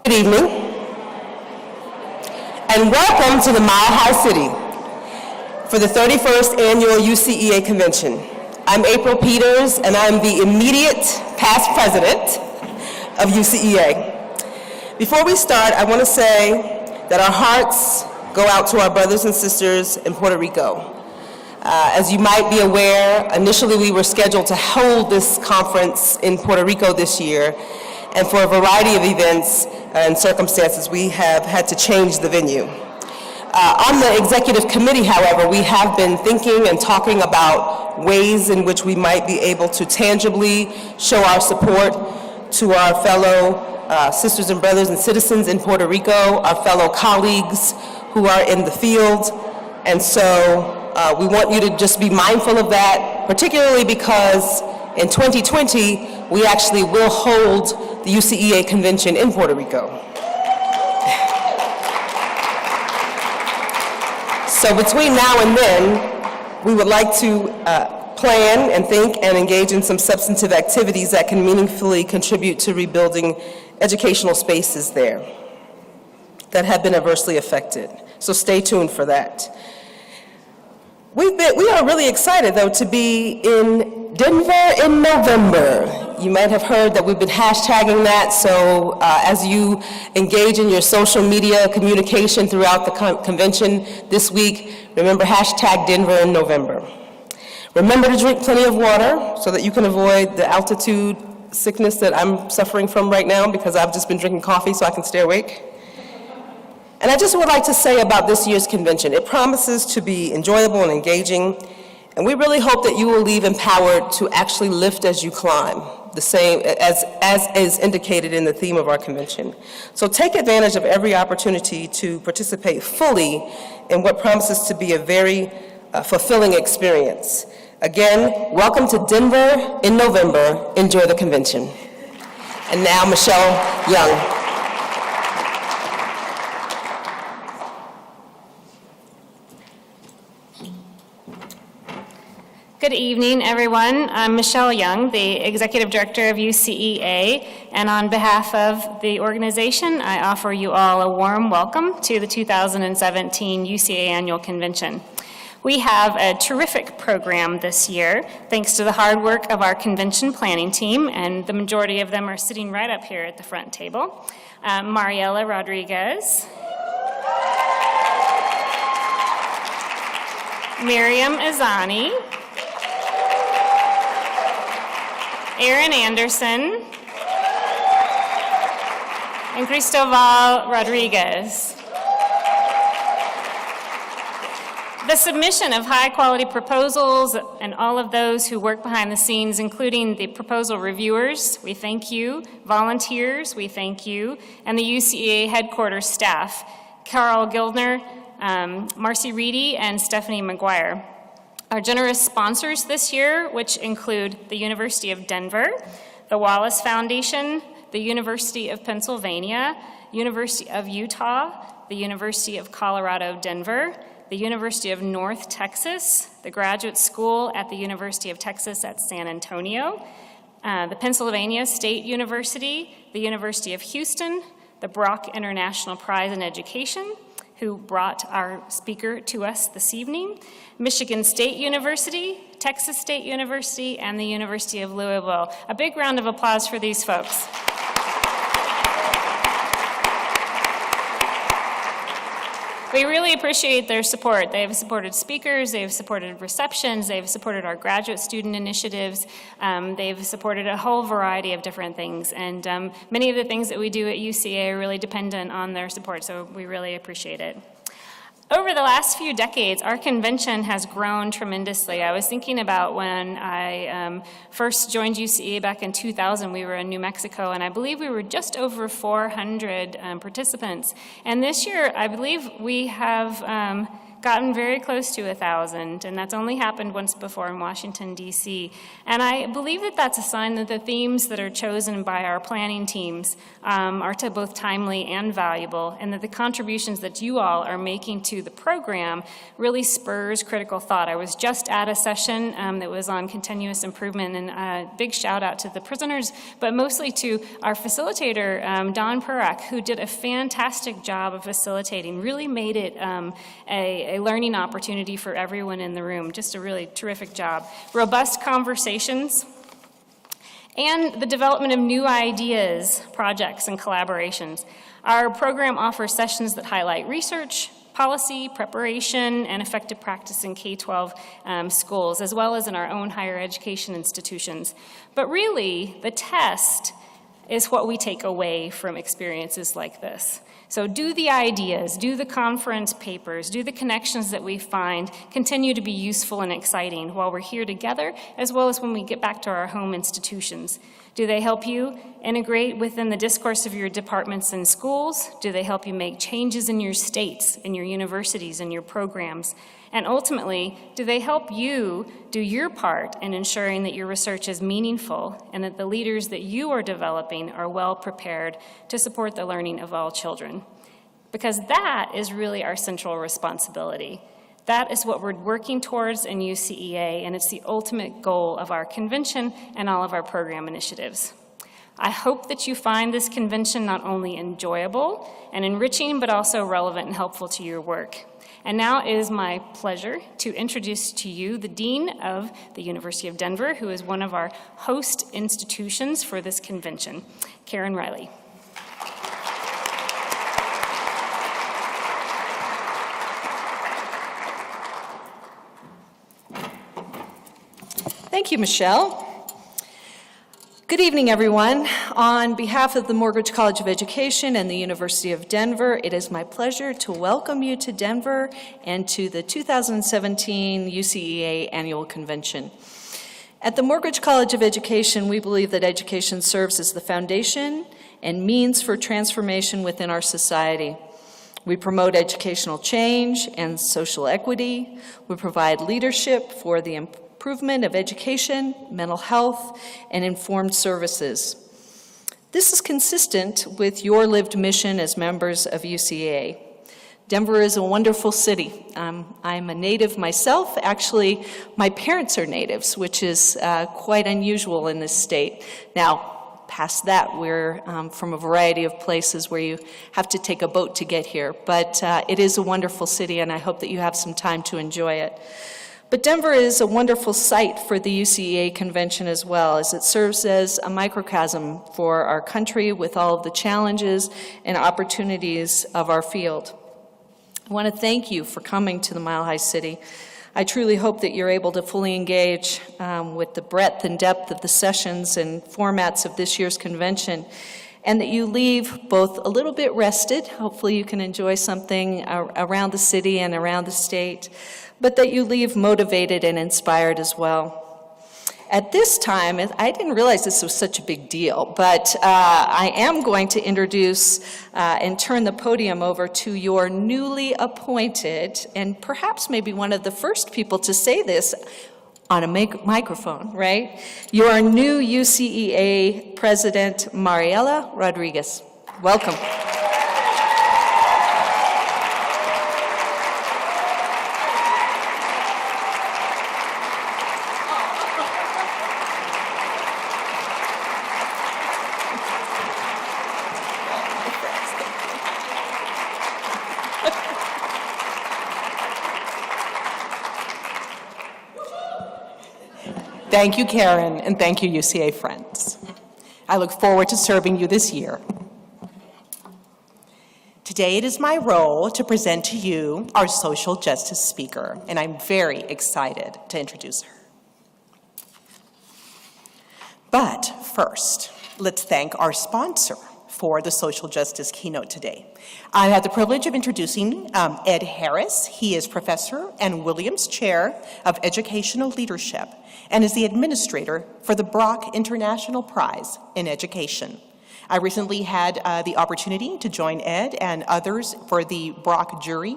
Good evening, and welcome to the Mile High City for the 31st Annual UCEA Convention. I'm April Peters, and I'm the immediate past president of UCEA. Before we start, I want to say that our hearts go out to our brothers and sisters in Puerto Rico. As you might be aware, initially we were scheduled to hold this conference in Puerto Rico this year, and for a variety of events and circumstances, we have had to change the venue. On the executive committee, however, we have been thinking and talking about ways in which we might be able to tangibly show our support to our fellow sisters and brothers and citizens in Puerto Rico, our fellow colleagues who are in the field. And so we want you to just be mindful of that, particularly because in 2020, we actually will hold the UCEA convention in Puerto Rico. So between now and then, we would like to plan and think and engage in some substantive activities that can meaningfully contribute to rebuilding educational spaces there that have been adversely affected. So stay tuned for that. We are really excited, though, to be in Denver in November. You might have heard that we've been hashtagging that, so as you engage in your social media communication throughout the convention this week, remember hashtag Denver in November. Remember to drink plenty of water so that you can avoid the altitude sickness that I'm suffering from right now because I've just been drinking coffee so I can stay awake. And I just would like to say about this year's convention, it promises to be enjoyable and engaging, and we really hope that you will leave empowered to actually lift as you climb, the same as is indicated in the theme of our convention. So take advantage of every opportunity to participate fully in what promises to be a very fulfilling experience. Again, welcome to Denver in November. Enjoy the convention. And now, Michelle Young. Good evening, everyone. I'm Michelle Young, the Executive Director of UCEA, and on behalf of the organization, I offer you all a warm welcome to the 2017 UCEA Annual Convention. We have a terrific program this year, thanks to the hard work of our convention planning team, and the majority of them are sitting right up here at the front table. Mariela Rodriguez, Miriam Azani, Aaron Anderson, and Cristobal Rodriguez. The submission of high-quality proposals and all of those who work behind the scenes, including the proposal reviewers, we thank you, volunteers, we thank you, and the UCEA headquarters staff, Carl Gildner, Marcy Reedy, and Stephanie McGuire. Our generous sponsors this year, which include the University of Denver, the Wallace Foundation, the University of Pennsylvania, University of Utah, the University of Colorado, Denver, the University of North Texas, the Graduate School at the University of Texas at San Antonio, the Pennsylvania State University, the University of Houston, the Brock International Prize in Education, who brought our speaker to us this evening, Michigan State University, Texas State University, and the University of Louisville. A big round of applause for these folks. We really appreciate their support. They have supported speakers, they've supported receptions, they've supported our graduate student initiatives, they've supported a whole variety of different things, and many of the things that we do at UCA are really dependent on their support, so we really appreciate it. Over the last few decades, our convention has grown tremendously. I was thinking about when I first joined UCEA back in 2000. We were in New Mexico, and I believe we were just over 400 participants. And this year, I believe we have gotten very close to 1,000, and that's only happened once before in Washington, D.C. And I believe that that's a sign that the themes that are chosen by our planning teams are both timely and valuable, and that the contributions that you all are making to the program really spurs critical thought. I was just at a session that was on continuous improvement, and a big shout out to the presenters, but mostly to our facilitator, Don Purak, who did a fantastic job of facilitating, really made it a learning opportunity for everyone in the room. Just a really terrific job. Robust conversations, and the development of new ideas, projects, and collaborations. Our program offers sessions that highlight research, policy, preparation, and effective practice in K-12 schools, as well as in our own higher education institutions. But really, the test is what we take away from experiences like this. So do the ideas, do the conference papers, do the connections that we find continue to be useful and exciting while we're here together, as well as when we get back to our home institutions. Do they help you integrate within the discourse of your departments and schools? Do they help you make changes in your states, in your universities, in your programs? And ultimately, do they help you do your part in ensuring that your research is meaningful and that the leaders that you are developing are well prepared to support the learning of all children? Because that is really our central responsibility. That is what we're working towards in UCEA, and it's the ultimate goal of our convention and all of our program initiatives. I hope that you find this convention not only enjoyable and enriching, but also relevant and helpful to your work. And now it is my pleasure to introduce to you the Dean of the University of Denver, who is one of our host institutions for this convention, Karen Riley. Thank you, Michelle. Good evening, everyone. On behalf of the Morgridge College of Education and the University of Denver, it is my pleasure to welcome you to Denver and to the 2017 UCEA Annual Convention. At the Morgridge College of Education, we believe that education serves as the foundation and means for transformation within our society. We promote educational change and social equity. We provide leadership for the improvement of education, mental health, and informed services. This is consistent with your lived mission as members of UCA. Denver is a wonderful city. I'm a native myself. Actually, my parents are natives, which is quite unusual in this state. Now, past that, we're from a variety of places where you have to take a boat to get here. But it is a wonderful city, and I hope that you have some time to enjoy it. But Denver is a wonderful site for the UCEA convention as well, as it serves as a microcosm for our country with all of the challenges and opportunities of our field. I want to thank you for coming to the Mile High City. I truly hope that you're able to fully engage with the breadth and depth of the sessions and formats of this year's convention, and that you leave both a little bit rested, hopefully you can enjoy something around the city and around the state, but that you leave motivated and inspired as well. At this time, I didn't realize this was such a big deal, but I am going to introduce and turn the podium over to your newly appointed, and perhaps maybe one of the first people to say this on a microphone, right? Your new UCEA President, Mariela Rodriguez. Welcome. Thank you, Karen, and thank you, UCA friends. I look forward to serving you this year. Today it is my role to present to you our social justice speaker, and I'm very excited to introduce her. But first, let's thank our sponsor for the social justice keynote today. I have the privilege of introducing Ed Harris. He is professor and Williams Chair of Educational Leadership and is the administrator for the Brock International Prize in Education. I recently had the opportunity to join Ed and others for the Brock jury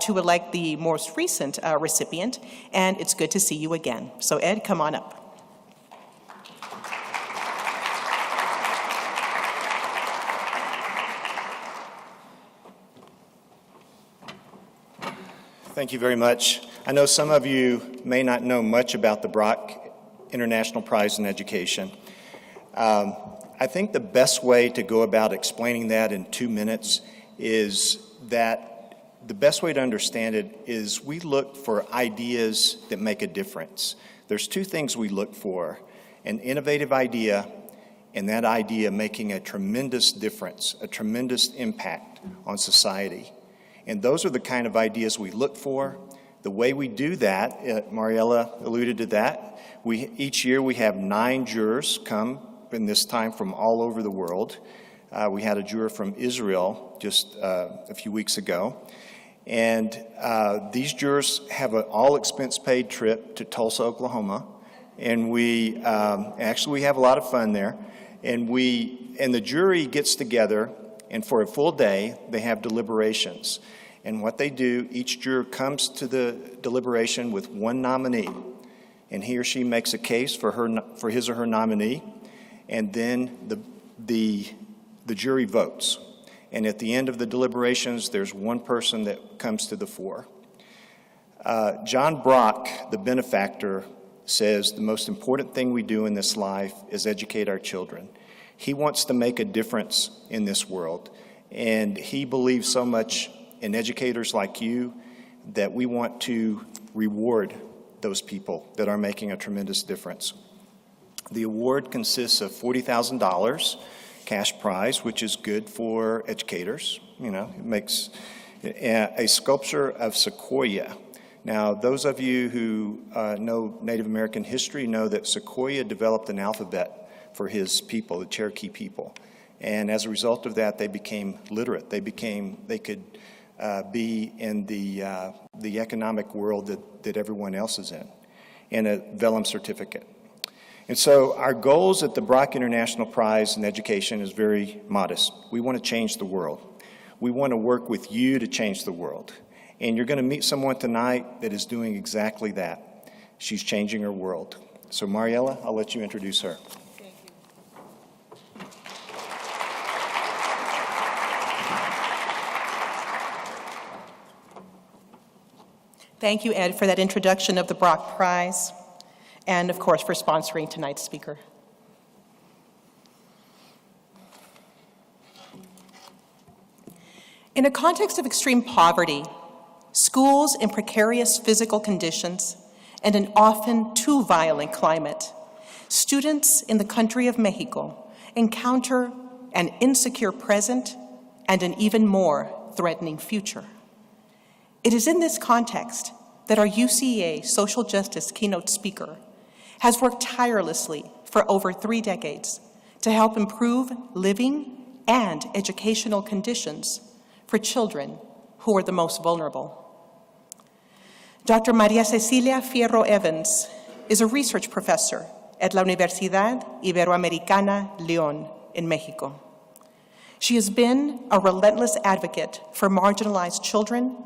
to elect the most recent recipient, and it's good to see you again. So Ed, come on up. Thank you very much. I know some of you may not know much about the Brock International Prize in Education. I think the best way to go about explaining that in 2 minutes is that the best way to understand it is we look for ideas that make a difference. There's two things we look for: an innovative idea, and that idea making a tremendous difference, a tremendous impact on society. And those are the kind of ideas we look for. The way we do that, Mariella alluded to that, each year we have 9 jurors come, and this time from all over the world. We had a juror from Israel just a few weeks ago. And these jurors have an all-expense-paid trip to Tulsa, Oklahoma. And we have a lot of fun there. And the jury gets together, and for a full day, they have deliberations. And what they do, each juror comes to the deliberation with one nominee, and he or she makes a case for his or her nominee, and then the jury votes. And at the end of the deliberations, there's one person that comes to the fore. John Brock, the benefactor, says the most important thing we do in this life is educate our children. He wants to make a difference in this world, and he believes so much in educators like you that we want to reward those people that are making a tremendous difference. The award consists of $40,000 cash prize, which is good for educators. You know, it makes a sculpture of Sequoia. Now, those of you who know Native American history know that Sequoia developed an alphabet for his people, the Cherokee people. And as a result of that, they became literate. They could be in the economic world that everyone else is in, and a vellum certificate. And so our goals at the Brock International Prize in Education is very modest. We want to change the world. We want to work with you to change the world. And you're going to meet someone tonight that is doing exactly that. She's changing her world. So Mariella, I'll let you introduce her. Thank you, Ed, for that introduction of the Brock Prize, and of course for sponsoring tonight's speaker. In a context of extreme poverty, schools in precarious physical conditions, and an often too violent climate, students in the country of Mexico encounter an insecure present and an even more threatening future. It is in this context that our UCEA social justice keynote speaker has worked tirelessly for over 3 decades to help improve living and educational conditions for children who are the most vulnerable. Dr. Maria Cecilia Fierro Evans is a research professor at la Universidad Iberoamericana León in Mexico. She has been a relentless advocate for marginalized children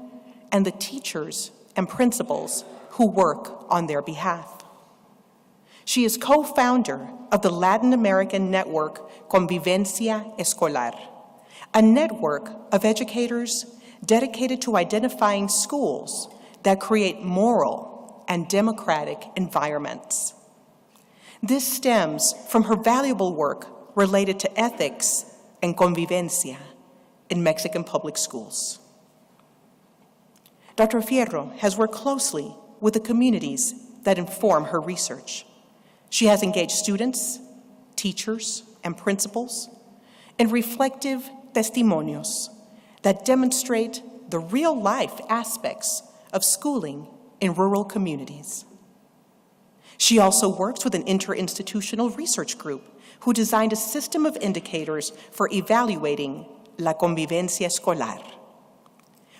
and the teachers and principals who work on their behalf. She is co-founder of the Latin American network Convivencia Escolar, a network of educators dedicated to identifying schools that create moral and democratic environments. This stems from her valuable work related to ethics and convivencia in Mexican public schools. Dr. Fierro has worked closely with the communities that inform her research. She has engaged students, teachers, and principals in reflective testimonios that demonstrate the real-life aspects of schooling in rural communities. She also works with an interinstitutional research group who designed a system of indicators for evaluating la convivencia escolar.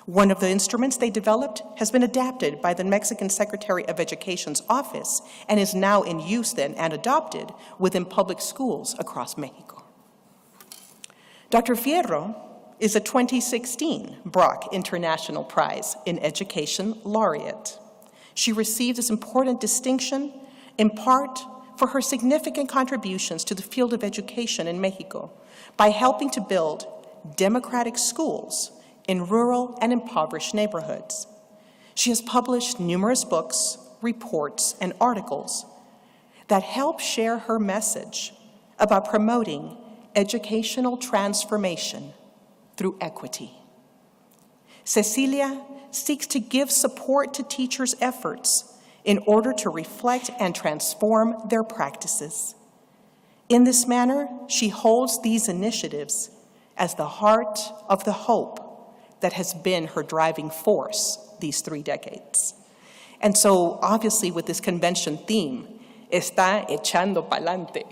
One of the instruments they developed has been adapted by the Mexican Secretary of Education's office and is now in use then and adopted within public schools across Mexico. Dr. Fierro is a 2016 Brock International Prize in Education laureate. She received this important distinction in part for her significant contributions to the field of education in Mexico by helping to build democratic schools in rural and impoverished neighborhoods. She has published numerous books, reports, and articles that help share her message about promoting educational transformation through equity. Cecilia seeks to give support to teachers' efforts in order to reflect and transform their practices. In this manner, she holds these initiatives as the heart of the hope that has been her driving force these 3 decades. And so, obviously, with this convention theme, está echando pa'lante.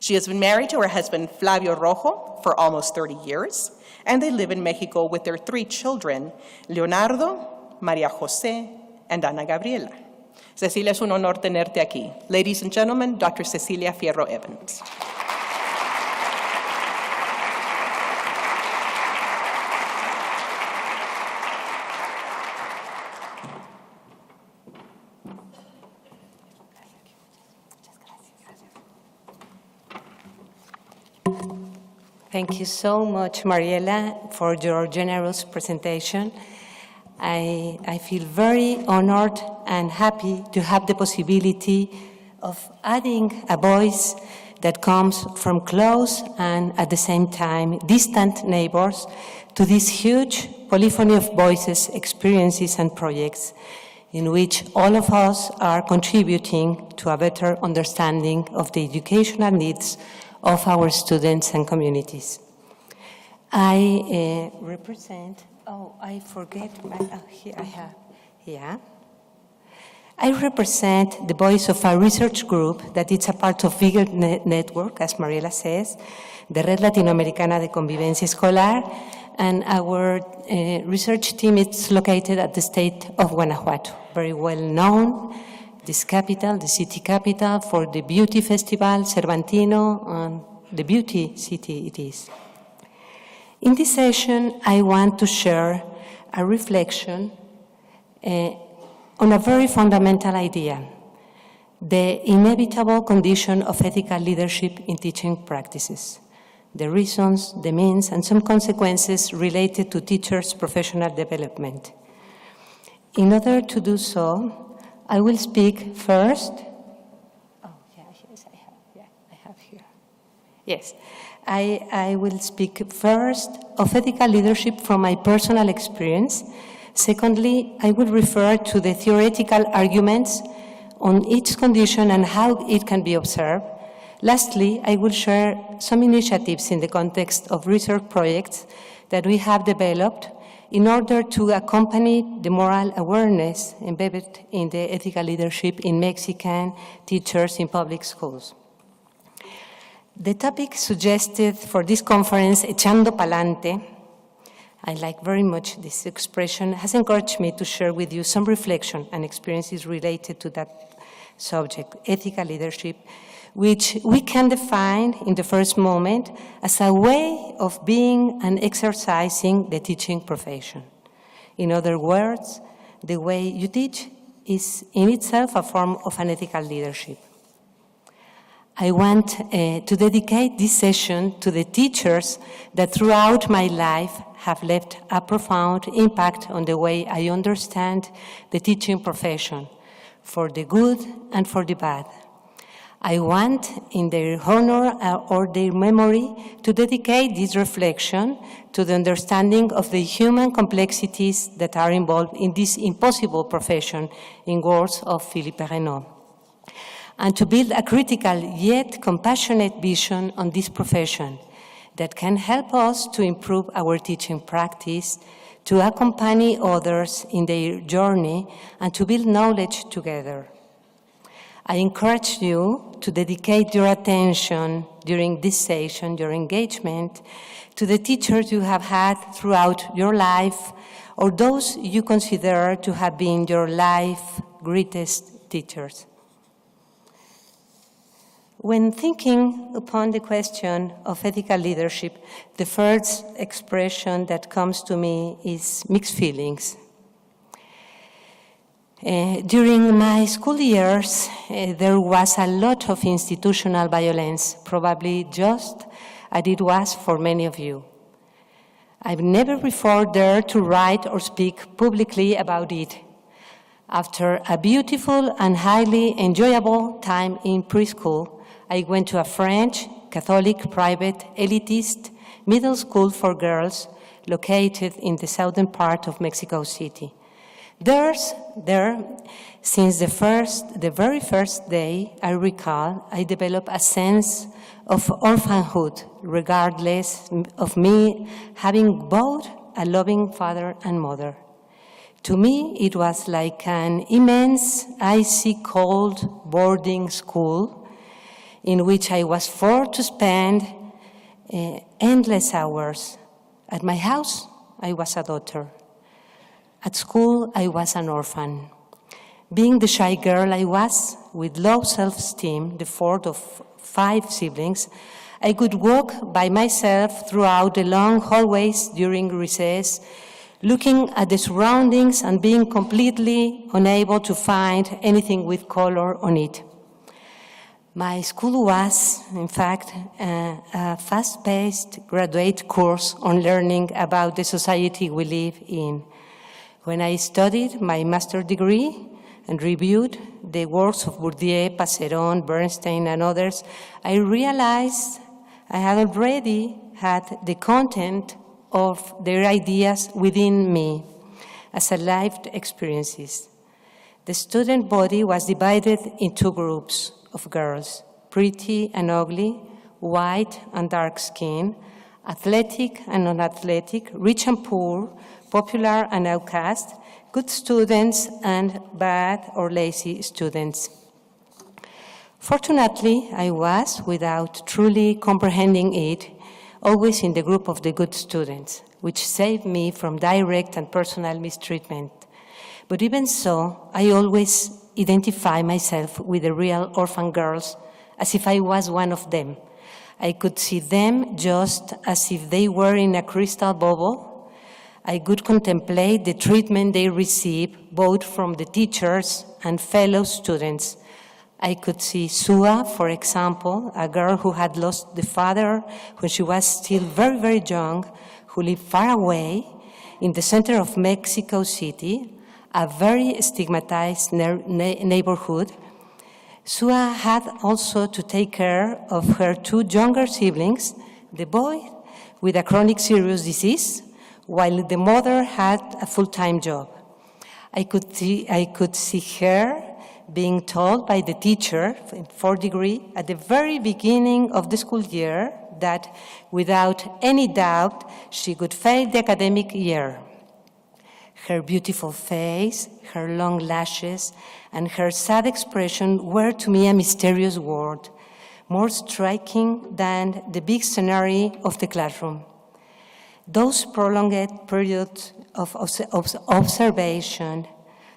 She has been married to her husband, Flavio Rojo, for almost 30 years, and they live in Mexico with their 3 children, Leonardo, Maria Jose, and Ana Gabriela. Cecilia, es un honor tenerte aquí. Ladies and gentlemen, Dr. Cecilia Fierro Evans. Thank you so much, Mariela, for your generous presentation. I feel very honored and happy to have the possibility of adding a voice that comes from close and at the same time distant neighbors to this huge polyphony of voices, experiences, and projects in which all of us are contributing to a better understanding of the educational needs of our students and communities. I represent, I forget, here I have, yeah. I represent the voice of a research group that is a part of bigger network, as Mariela says, the Red Latinoamericana de Convivencia Escolar, and our research team is located at the state of Guanajuato, very well known, this capital, the city capital, for the beauty festival, Cervantino, and the beauty city it is. In this session, I want to share a reflection on a very fundamental idea, the inevitable condition of ethical leadership in teaching practices, the reasons, the means, and some consequences related to teachers' professional development. In order to do so, I will speak first. Oh, yeah, yes, I have. Yeah, I have here. Yes, I will speak first of ethical leadership from my personal experience. Secondly, I will refer to the theoretical arguments on each condition and how it can be observed. Lastly, I will share some initiatives in the context of research projects that we have developed in order to accompany the moral awareness embedded in the ethical leadership in Mexican teachers in public schools. The topic suggested for this conference, Echando Pa'lante, I like very much this expression, has encouraged me to share with you some reflection and experiences related to that subject, ethical leadership, which we can define in the first moment as a way of being and exercising the teaching profession. In other words, the way you teach is in itself a form of an ethical leadership. I want to dedicate this session to the teachers that throughout my life have left a profound impact on the way I understand the teaching profession, for the good and for the bad. I want, in their honor or their memory, to dedicate this reflection to the understanding of the human complexities that are involved in this impossible profession, in words of Philippe Renaud, and to build a critical yet compassionate vision on this profession that can help us to improve our teaching practice, to accompany others in their journey, and to build knowledge together. I encourage you to dedicate your attention during this session, your engagement, to the teachers you have had throughout your life, or those you consider to have been your life's greatest teachers. When thinking upon the question of ethical leadership, the first expression that comes to me is mixed feelings. During my school years, there was a lot of institutional violence, probably just as it was for many of you. I've never before dared to write or speak publicly about it. After a beautiful and highly enjoyable time in preschool, I went to a French, Catholic, private, elitist middle school for girls located in the southern part of Mexico City. There, since the very first day I recall, I developed a sense of orphanhood, regardless of me having both a loving father and mother. To me, it was like an immense, icy cold boarding school in which I was forced to spend endless hours. At my house, I was a daughter. At school, I was an orphan. Being the shy girl I was, with low self-esteem, the fourth of 5 siblings, I could walk by myself throughout the long hallways during recess, looking at the surroundings and being completely unable to find anything with color on it. My school was, in fact, a fast-paced graduate course on learning about the society we live in. When I studied my master's degree and reviewed the works of Bourdieu, Passeron, Bernstein, and others, I realized I had already had the content of their ideas within me as a lived experiences. The student body was divided in 2 groups of girls, pretty and ugly, white and dark skin, athletic and non-athletic, rich and poor, popular and outcast, good students and bad or lazy students. Fortunately, I was, without truly comprehending it, always in the group of the good students, which saved me from direct and personal mistreatment. But even so, I always identify myself with the real orphan girls as if I was one of them. I could see them just as if they were in a crystal bubble. I could contemplate the treatment they receive, both from the teachers and fellow students. I could see Sua, for example, a girl who had lost the father when she was still very, very young, who lived far away in the center of Mexico City, a very stigmatized neighborhood. Sua had also to take care of her 2 younger siblings, the boy with a chronic serious disease, while the mother had a full-time job. I could see her being told by the teacher in 4th degree at the very beginning of the school year that without any doubt she could fail the academic year. Her beautiful face, her long lashes, and her sad expression were to me a mysterious world, more striking than the big scenery of the classroom. Those prolonged periods of observation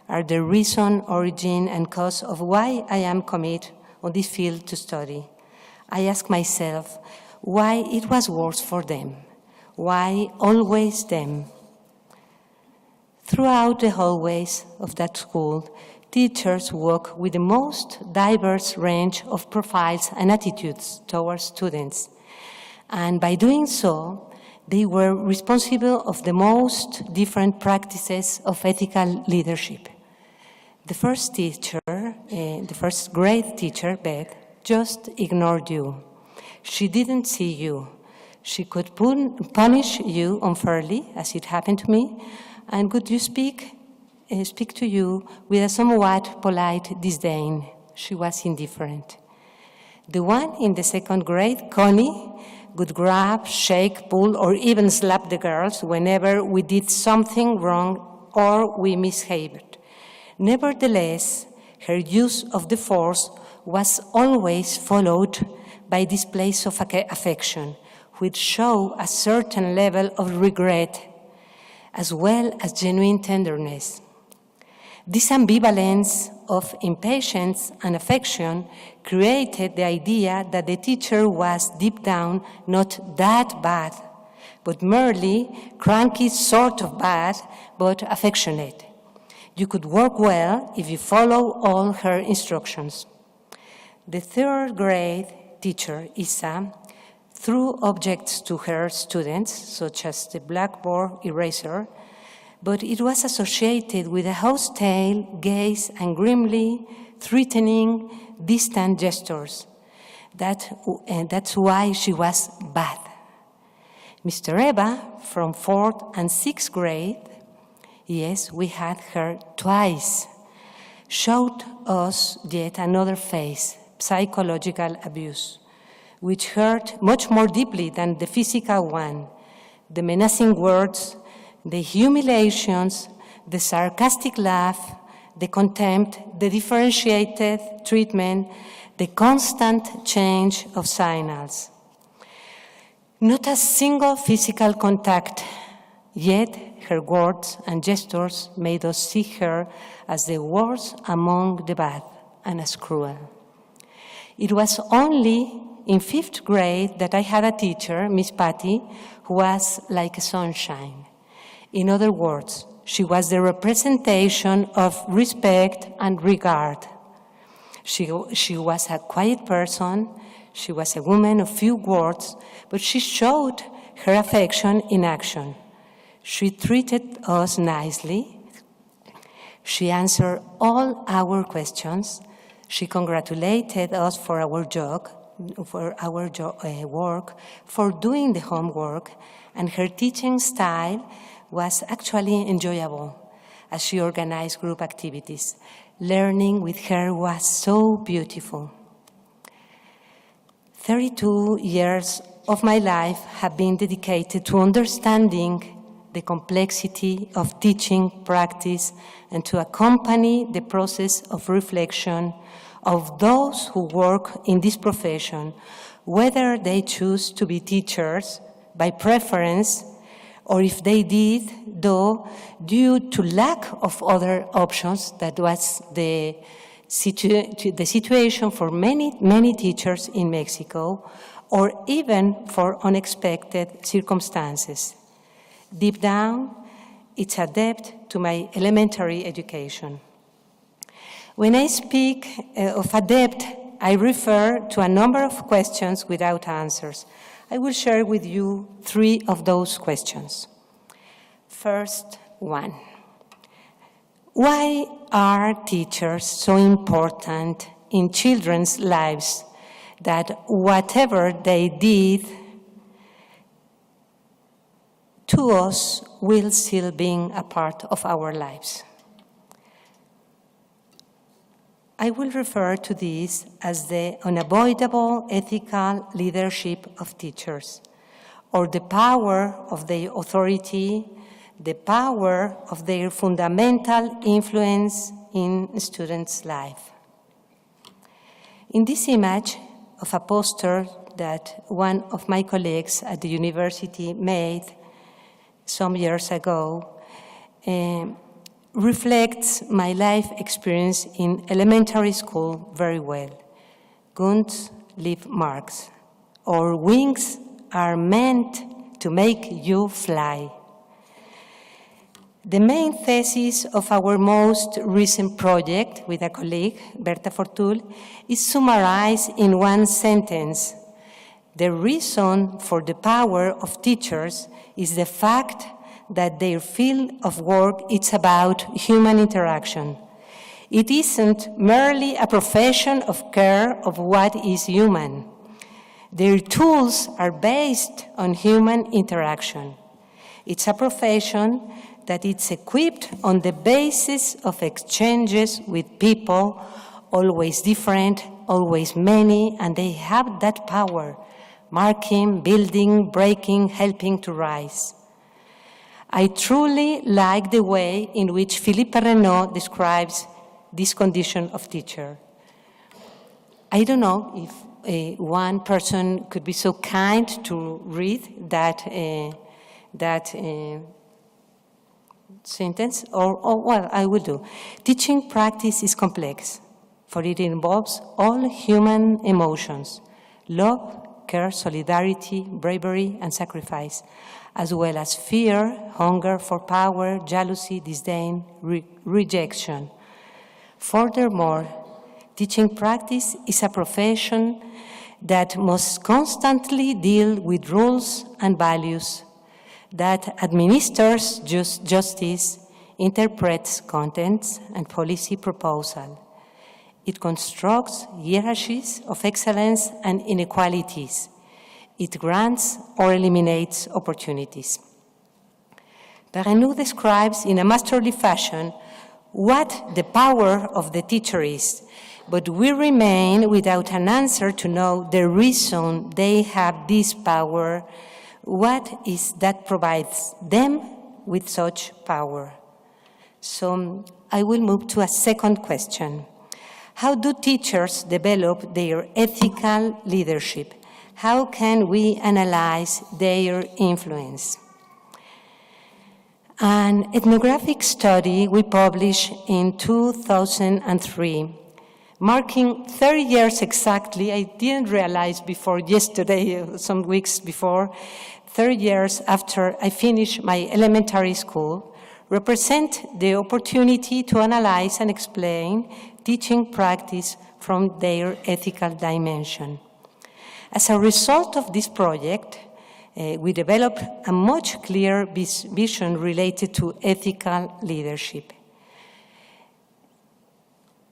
are the reason, origin, and cause of why I am committed on this field to study. I ask myself why it was worse for them, why always them. Throughout the hallways of that school, teachers work with the most diverse range of profiles and attitudes towards students. And by doing so, they were responsible of the most different practices of ethical leadership. The first teacher, the first grade teacher, Beth, just ignored you. She didn't see you. She could punish you unfairly, as it happened to me, and could you speak to you with a somewhat polite disdain. She was indifferent. The one in the 2nd grade, Connie, would grab, shake, pull, or even slap the girls whenever we did something wrong or we misbehaved. Nevertheless, her use of the force was always followed by displays of affection, which show a certain level of regret, as well as genuine tenderness. This ambivalence of impatience and affection created the idea that the teacher was deep down not that bad, but merely cranky sort of bad, but affectionate. You could work well if you follow all her instructions. The third grade teacher, Isa, threw objects to her students, such as the blackboard eraser, but it was associated with a hostile gaze and grimly threatening, distant gestures. That's why she was bad. Mr. Eva, from 4th and 6th grade, yes, we had her twice, showed us yet another phase, psychological abuse, which hurt much more deeply than the physical one. The menacing words, the humiliations, the sarcastic laugh, the contempt, the differentiated treatment, the constant change of signals. Not a single physical contact, yet her words and gestures made us see her as the worst among the bad and as cruel. It was only in 5th grade that I had a teacher, Miss Patty, who was like a sunshine. In other words, she was the representation of respect and regard. She was a quiet person. She was a woman of few words, but she showed her affection in action. She treated us nicely. She answered all our questions. She congratulated us for our work, for doing the homework, and her teaching style was actually enjoyable as she organized group activities. Learning with her was so beautiful. 32 years of my life have been dedicated to understanding the complexity of teaching practice and to accompany the process of reflection of those who work in this profession, whether they choose to be teachers by preference or if they did, though, due to lack of other options. That was the situation for many teachers in Mexico, or even for unexpected circumstances. Deep down, it's a debt to my elementary education. When I speak of a debt, I refer to a number of questions without answers. I will share with you 3 of those questions. First one, why are teachers so important in children's lives that whatever they did to us will still be a part of our lives? I will refer to this as the unavoidable ethical leadership of teachers, or the power of their authority, the power of their fundamental influence in students' life. In this image of a poster that one of my colleagues at the university made some years ago, reflects my life experience in elementary school very well. Guns leave marks, or wings are meant to make you fly. The main thesis of our most recent project with a colleague, Berta Fortul, is summarized in one sentence. The reason for the power of teachers is the fact that their field of work is about human interaction. It isn't merely a profession of care of what is human. Their tools are based on human interaction. It's a profession that is equipped on the basis of exchanges with people, always different, always many, and they have that power, marking, building, breaking, helping to rise. I truly like the way in which Philippe Renaud describes this condition of teacher. I don't know if one person could be so kind to read that sentence, well, I will do. Teaching practice is complex, for it involves all human emotions: love, care, solidarity, bravery, and sacrifice, as well as fear, hunger for power, jealousy, disdain, rejection. Furthermore, teaching practice is a profession that must constantly deal with rules and values, that administers justice, interprets contents and policy proposal. It constructs hierarchies of excellence and inequalities. It grants or eliminates opportunities. Perrenou describes in a masterly fashion what the power of the teacher is, but we remain without an answer to know the reason they have this power. What is that provides them with such power? So I will move to a second question. How do teachers develop their ethical leadership? How can we analyze their influence? An ethnographic study we published in 2003, marking 30 years exactly. I didn't realize before yesterday, some weeks before, 30 years after I finished my elementary school, represent the opportunity to analyze and explain teaching practice from their ethical dimension. As a result of this project, we developed a much clearer vision related to ethical leadership.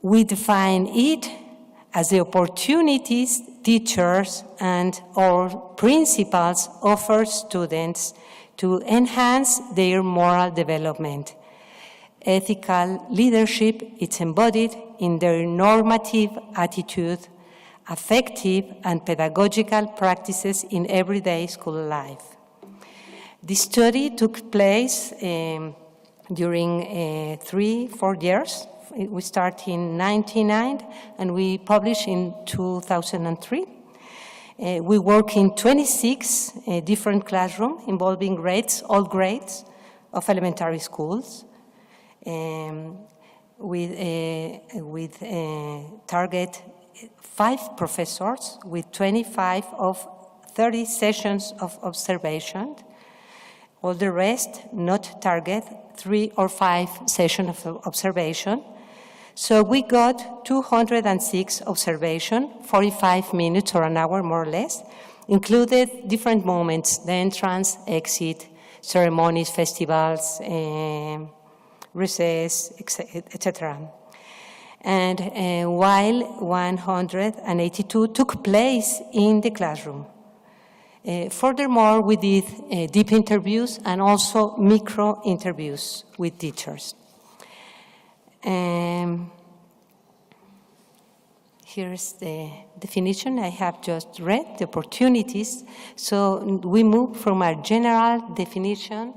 We define it as the opportunities teachers and or principals offer students to enhance their moral development. Ethical leadership is embodied in their normative attitude, affective and pedagogical practices in everyday school life. This study took place during 3-4 years. We started in 1999 and we published in 2003. We work in 26 different classrooms involving grades, all grades of elementary schools, with target 5 professors with 25 of 30 sessions of observation. All the rest not target 3 or 5 sessions of observation. So we got 206 observation, 45 minutes or an hour more or less, included different moments, the entrance, exit, ceremonies, festivals, recess, etc. And while 182 took place in the classroom. Furthermore, we did deep interviews and also micro interviews with teachers. Here's the definition I have just read, the opportunities. So we move from our general definition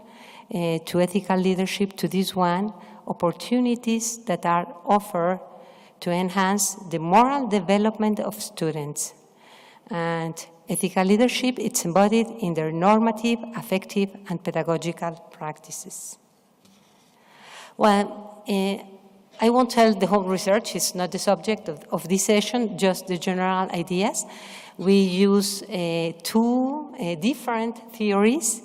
to ethical leadership to this one, opportunities that are offered to enhance the moral development of students. And ethical leadership, it's embodied in their normative, affective, and pedagogical practices. Well, I won't tell the whole research, it's not the subject of this session, just the general ideas. We use 2 different theories.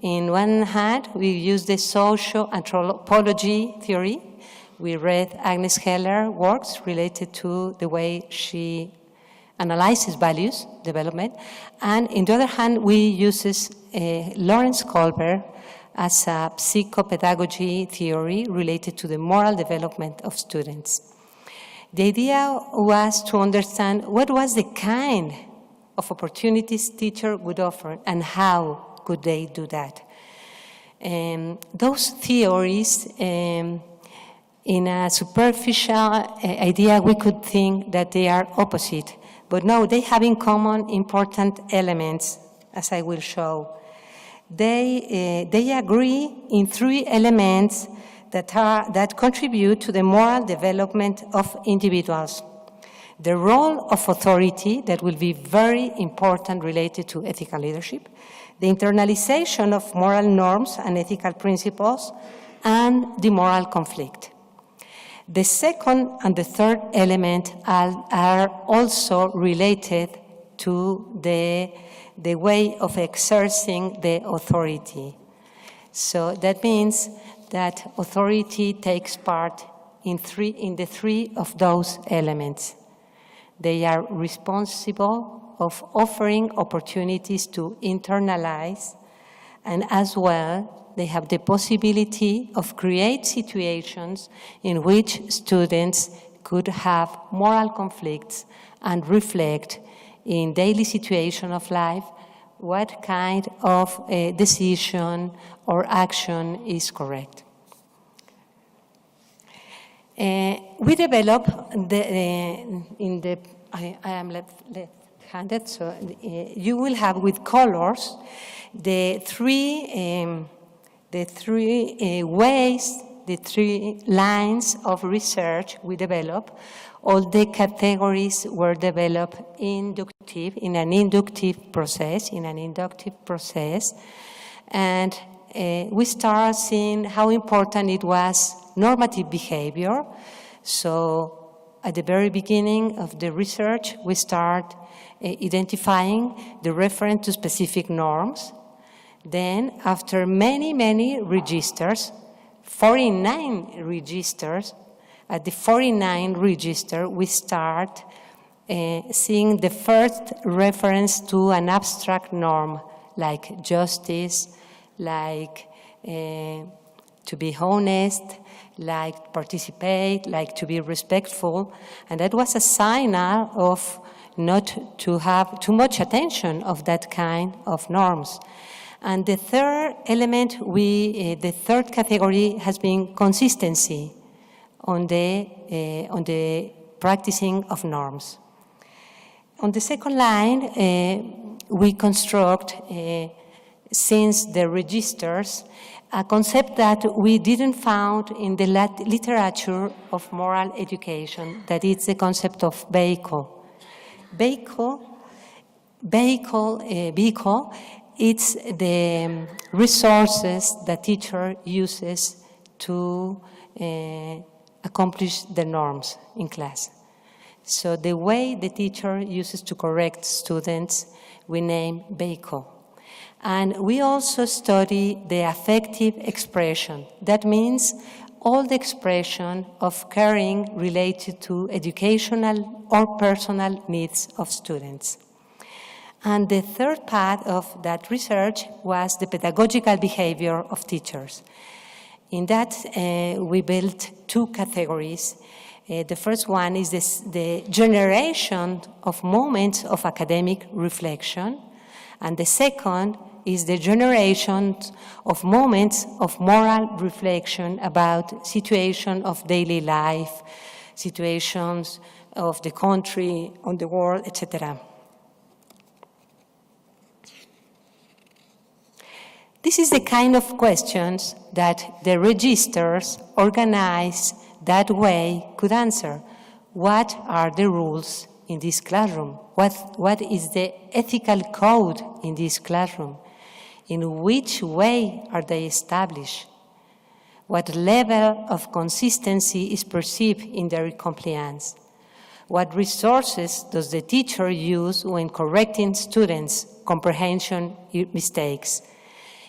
In one hand, we use the socio-anthropology theory. We read Agnes Heller's works related to the way she analyzes values development. And on the other hand, we use Lawrence Kohlberg as a psychopedagogy theory related to the moral development of students. The idea was to understand what was the kind of opportunities teacher would offer and how could they do that. Those theories, in a superficial idea, we could think that they are opposite, but no, they have in common important elements, as I will show. They agree in 3 elements that contribute to the moral development of individuals. The role of authority, that will be very important related to ethical leadership, the internalization of moral norms and ethical principles, and the moral conflict. The second and the third element are also related to the way of exerting the authority. So that means that authority takes part in the three of those elements. They are responsible of offering opportunities to internalize, and as well, they have the possibility of create situations in which students could have moral conflicts and reflect in daily situation of life what kind of a decision or action is correct. We develop I am left-handed, so you will have with colors the three lines of research we develop. All the categories were developed in an inductive process, and we start seeing how important it was normative behavior. So at the very beginning of the research, we start identifying the reference to specific norms. Then, after many registers, 49 registers, at the 49 register, we start seeing the first reference to an abstract norm, like justice, like to be honest, like participate, like to be respectful. And that was a signal of not to have too much attention of that kind of norms. And the third element, the third category has been consistency on the practicing of norms. On the second line, we construct, since the registers, a concept that we didn't find in the literature of moral education, that is the concept of vehicle. Vehicle, it's the resources the teacher uses to accomplish the norms in class. So the way the teacher uses to correct students, we name vehicle. And we also study the affective expression. That means all the expression of caring related to educational or personal needs of students. And the third part of that research was the pedagogical behavior of teachers. In that, we built two categories. The first one is the generation of moments of academic reflection, and the second is the generation of moments of moral reflection about situation of daily life, situations of the country, on the world, etc. This is the kind of questions that the registers organized that way could answer. What are the rules in this classroom? What is the ethical code in this classroom? In which way are they established? What level of consistency is perceived in their compliance? What resources does the teacher use when correcting students' comprehension mistakes?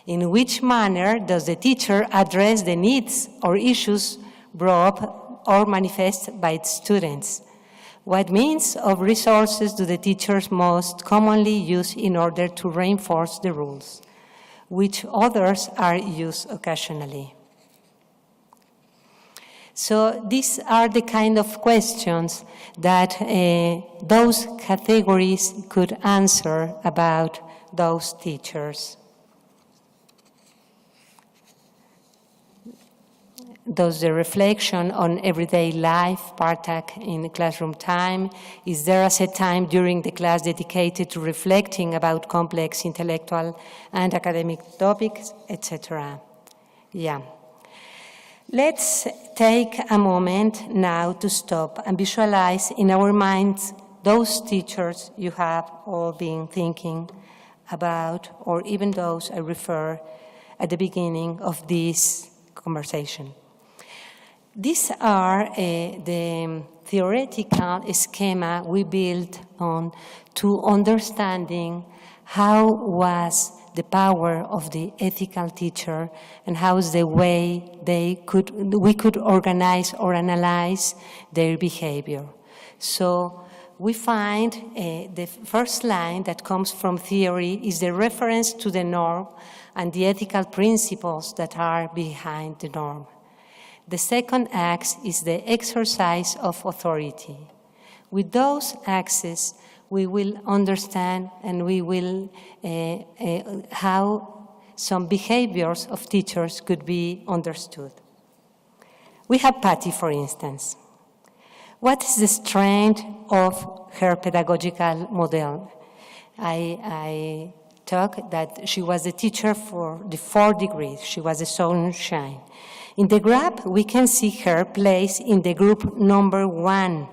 In which manner does the teacher address the needs or issues brought up or manifest by its students? What means of resources do the teachers most commonly use in order to reinforce the rules? Which others are used occasionally? So these are the kind of questions that those categories could answer about those teachers. Does the reflection on everyday life partake in classroom time? Is there a set time during the class dedicated to reflecting about complex intellectual and academic topics, etc.? Yeah. Let's take a moment now to stop and visualize in our minds those teachers you have all been thinking about, or even those I refer at the beginning of this conversation. These are the theoretical schema we built on to understanding how was the power of the ethical teacher and how is the way we could organize or analyze their behavior. So we find the first line that comes from theory is the reference to the norm and the ethical principles that are behind the norm. The second axe is the exercise of authority. With those axes, we will understand and we will how some behaviors of teachers could be understood. We have Patty, for instance. What is the strength of her pedagogical model? I talked that she was the teacher for the 4 degrees. She was a sunshine. In the graph, we can see her place in the group number 1.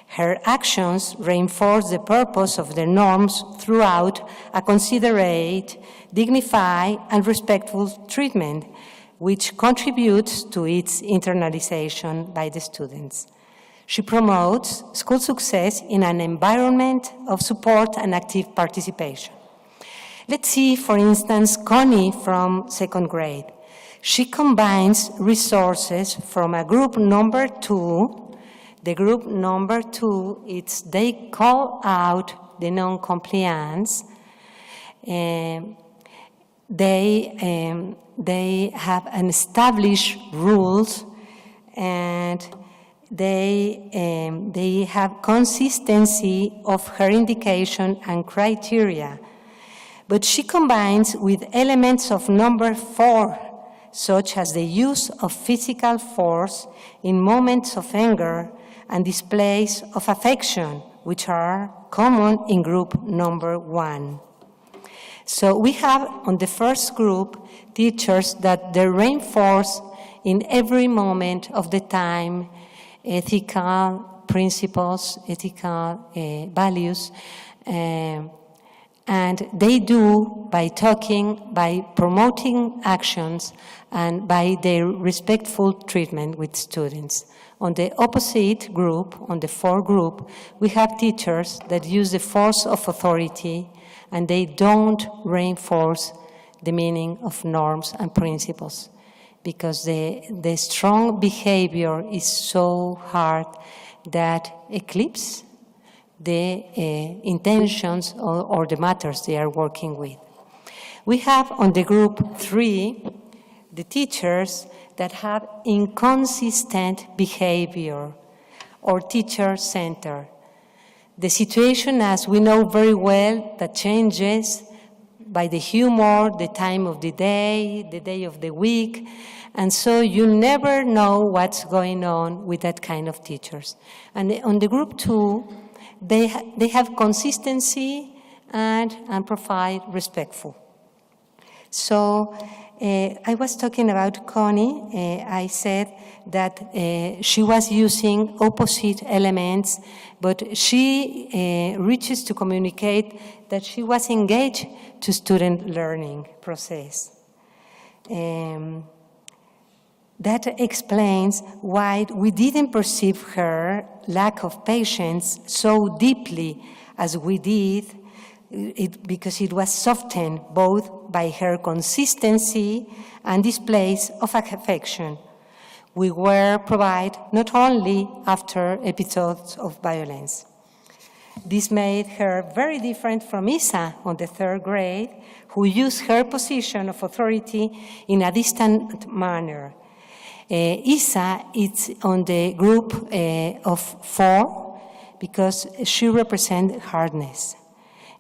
Her actions reinforce the purpose of the norms throughout a considerate, dignified, and respectful treatment, which contributes to its internalization by the students. She promotes school success in an environment of support and active participation. Let's see, for instance, Connie from 2nd grade. She combines resources from a group number 2. The group number 2, they call out the non-compliance. They have an established rules, and they have consistency of her indication and criteria. But she combines with elements of number 4, such as the use of physical force in moments of anger and displays of affection, which are common in group number 1. So we have on the first group teachers that they reinforce in every moment of the time ethical principles, ethical values, and they do by talking, by promoting actions, and by their respectful treatment with students. On the opposite group, on the 4 group, we have teachers that use the force of authority and they don't reinforce the meaning of norms and principles because the strong behavior is so hard that eclipses the intentions or the matters they are working with. We have on the group 3 the teachers that have inconsistent behavior or teacher-centered. The situation, as we know very well, that changes by the humor, the time of the day of the week, and so you never know what's going on with that kind of teachers. And on the group 2, they have consistency and provide respectful. So I was talking about Connie. I said that she was using opposite elements, but she reaches to communicate that she was engaged to student learning process. That explains why we didn't perceive her lack of patience so deeply as we did, because it was softened both by her consistency and displays of affection. We were provided not only after episodes of violence. This made her very different from Isa on the 3rd grade, who used her position of authority in a distant manner. Isa is on the group of 4 because she represents hardness.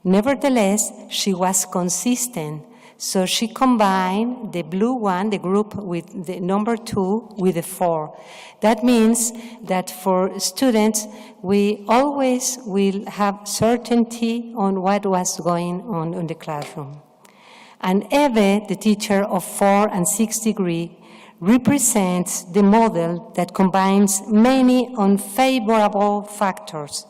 Nevertheless, she was consistent, so she combined the blue one, the group with the number 2, with the 4. That means that for students, we always will have certainty on what was going on in the classroom. And Eve, the teacher of 4 and 6 degree, represents the model that combines many unfavorable factors,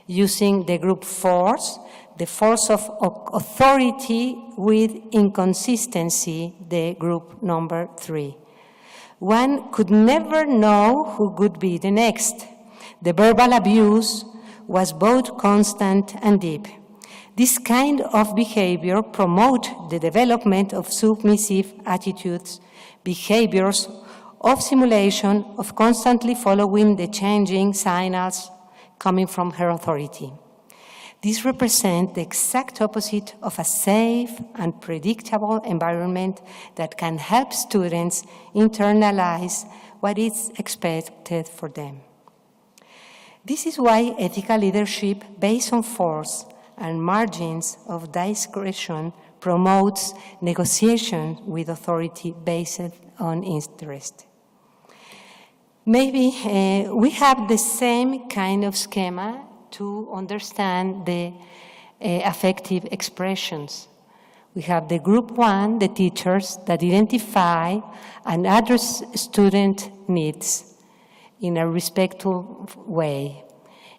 using the group force, the force of authority with inconsistency, the group number 3. One could never know who would be the next. The verbal abuse was both constant and deep. This kind of behavior promotes the development of submissive attitudes, behaviors of simulation, of constantly following the changing signals coming from her authority. This represents the exact opposite of a safe and predictable environment that can help students internalize what is expected for them. This is why ethical leadership based on force and margins of discretion promotes negotiation with authority based on interest. Maybe we have the same kind of schema to understand the affective expressions. We have the group one, the teachers that identify and address student needs in a respectful way.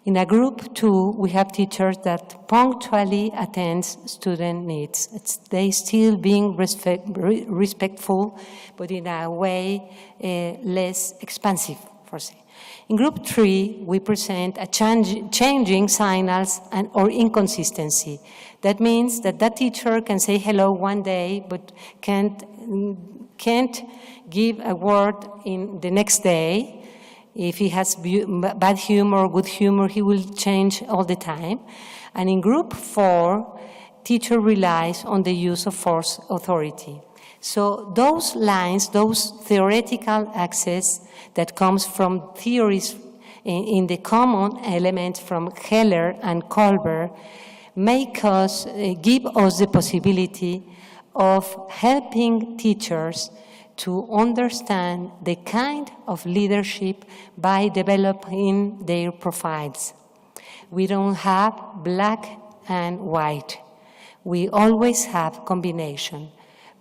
In a group two, we have teachers that punctually attend student needs. They still being respectful, but in a way less expansive, for say. In group three, we present a changing signals or inconsistency. That means that that teacher can say hello one day, but can't give a word in the next day. If he has bad humor or good humor, he will change all the time. And in group four, teacher relies on the use of force authority. So those lines, those theoretical access that comes from theories in the common element from Heller and Kolber make us, give us the possibility of helping teachers to understand the kind of leadership by developing their profiles. We don't have black and white. We always have combination,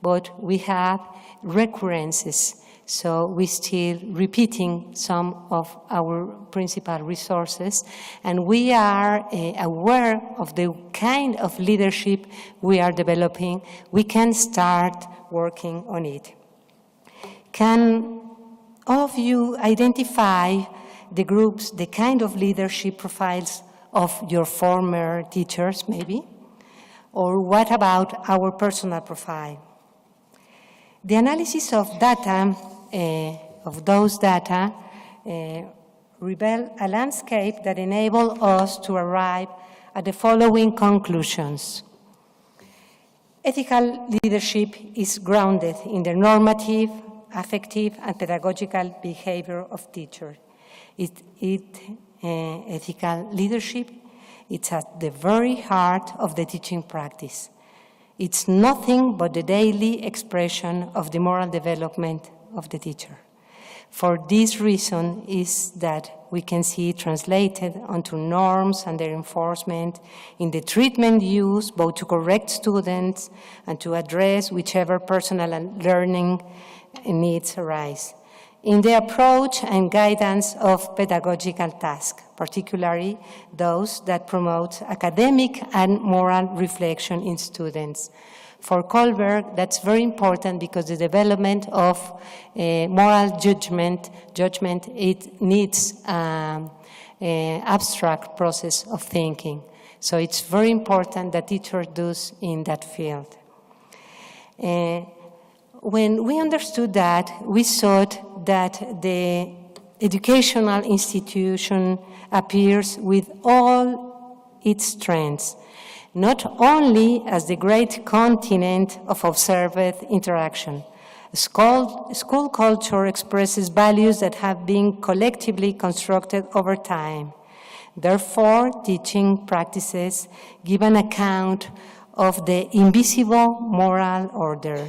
but we have recurrences. So we're still repeating some of our principal resources, and we are aware of the kind of leadership we are developing. We can start working on it. Can all of you identify the groups, the kind of leadership profiles of your former teachers, maybe? Or what about our personal profile? The analysis of data, of those data, reveal a landscape that enables us to arrive at the following conclusions. Ethical leadership is grounded in the normative, affective, and pedagogical behavior of teachers. Ethical leadership, it's at the very heart of the teaching practice. It's nothing but the daily expression of the moral development of the teacher. For this reason is that we can see it translated onto norms and their enforcement in the treatment used both to correct students and to address whichever personal and learning needs arise. In the approach and guidance of pedagogical tasks, particularly those that promote academic and moral reflection in students. For Kohlberg, that's very important because the development of moral judgment, it needs an abstract process of thinking. So it's very important that teachers do in that field. When we understood that, we thought that the educational institution appears with all its strengths, not only as the great continent of observed interaction. School culture expresses values that have been collectively constructed over time. Therefore, teaching practices give an account of the invisible moral order.